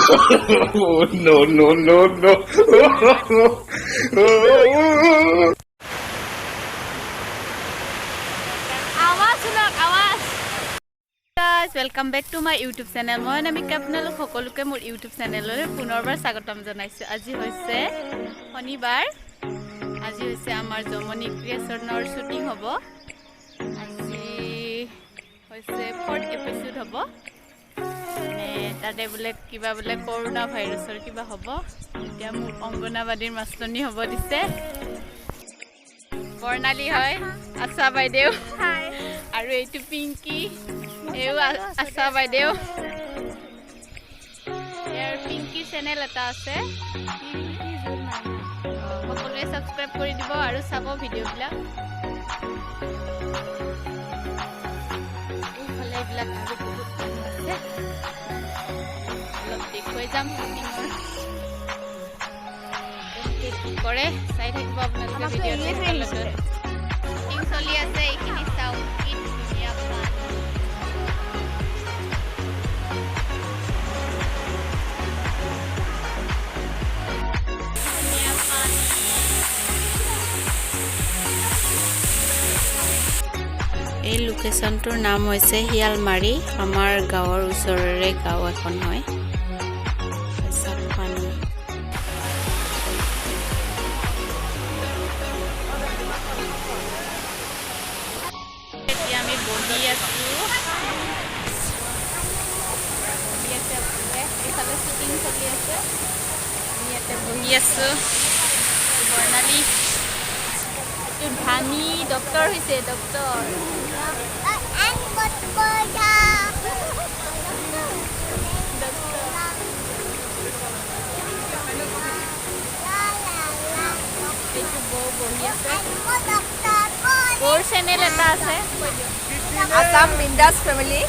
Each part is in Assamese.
Oh, no, no, no, no. Guys, welcome back to my YouTube channel. মই Anamika আপোনালোক সকলোকে মোৰ YouTube চেনেললৈ পুনৰবাৰ স্বাগতম জনাইছো। আজি হৈছে শনিবাৰ। আজি হৈছে আমাৰ জমনি ক্ৰিয়েচনৰ শুটিং হ'ব। আজি হৈছে 4th এপিসোড হ'ব। মানে তাতে বোলে কিবা বোলে কৰোনা ভাইৰাছৰ কিবা হ'ব। এতিয়া মোৰ অংগনাবাদীৰ মাষ্টৰনী হ'ব দিছে। বৰ্ণালী হয়, আশা বাইদেউ আৰু এইটো পিংকি এও আশা বাইদেউ। ইয়াৰ পিংকি চেনেল এটা আছে, সকলোৱে সাবস্ক্ৰাইব কৰি দিব আৰু চাব ভিডিঅ'বিলাক। এইফালে এইবিলাক আৰু বহুত মানুহ আছে, অলপ দেখুৱাই যাম শ্বুটিঙৰ কি কৰে, চাই থাকিব আপোনালোকে ভিডিঅ'টো। শ্বুটিং চলি আছে, এইখিনি চাওক কি ধুনীয়া পাত। এই লোকেশ্যনটোৰ নাম হৈছে শিয়ালমাৰী। আমাৰ গাঁৱৰ ওচৰৰে গাঁও এখন হয়। এতিয়া আমি বহি আছো, এইফালে শ্বুটিং চলি আছে, আমি ইয়াতে বহি আছো। বৰ্ণালী এইটো ধানী ডক্টৰ হৈছে, ডক্টৰ এইটো বৌ বহি আছে। বৌৰ চেনেল এটা আছে, আসাম বিন্দাস ফেমিলি।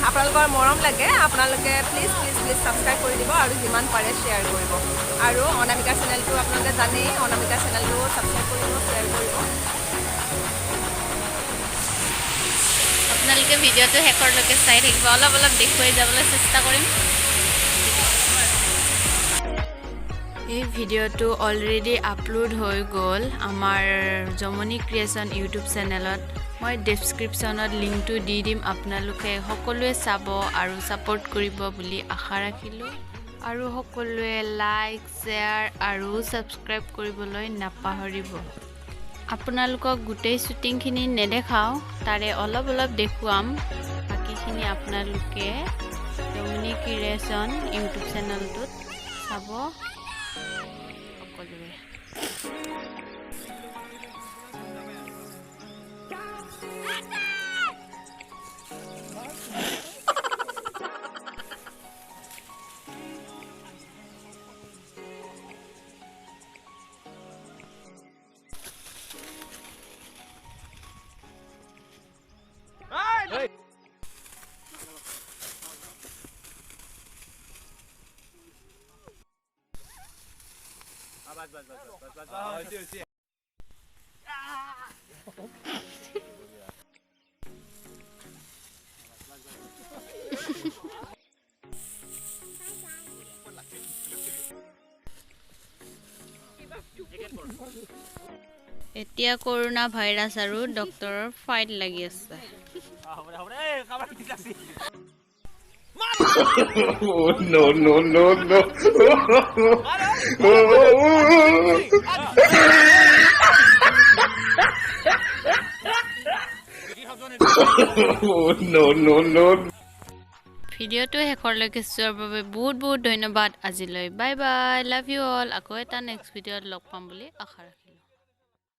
আপোনালোকৰ মৰম লাগে, আপোনালোকে প্লিজ প্লিজ প্লিজ ছাবস্ক্ৰাইব কৰি দিব আৰু যিমান পাৰে শ্বেয়াৰ কৰিব। আৰু অনামিকা চেনেলটো আপোনালোকে জানেই, অনামিকা চেনেলটো ছাবস্ক্ৰাইব কৰিব, শ্বেয়াৰ কৰিব। আপোনালোকে ভিডিঅ'টো শেষৰলৈকে চাই থাকিব, অলপ অলপ দেখুৱাই যাবলৈ চেষ্টা কৰিম। এই ভিডিঅ'টো অলৰেডি আপলোড হৈ গ'ল আমাৰ জমনি ক্ৰিয়েচন ইউটিউব চেনেলত। মই ডেছক্ৰিপশ্যনত লিংকটো দি দিম, আপোনালোকে সকলোৱে চাব আৰু ছাপোৰ্ট কৰিব বুলি আশা ৰাখিলোঁ। আৰু সকলোৱে লাইক, শ্বেয়াৰ আৰু ছাবস্ক্ৰাইব কৰিবলৈ নাপাহৰিব। আপোনালোকক গোটেই শ্বুটিংখিনি নেদেখাওঁ, তাৰে অলপ অলপ দেখুৱাম। বাকীখিনি আপোনালোকে জমনি ক্ৰিয়েচন ইউটিউব চেনেলটোত চাব সকলোৱে। এতিয়া কৰোনা ভাইৰাছ আৰু ডক্টৰৰ ফাইট লাগি আছে। Oh, no, no, no, no. Oh, no, no, no. ভিডিঅ'টো শেষৰলৈকে চোৱাৰ বাবে বহুত বহুত ধন্যবাদ। আজিলৈ bye bye, love you all. আকৌ এটা নেক্সট ভিডিঅ'ত লগ পাম বুলি আশা ৰাখিলোঁ।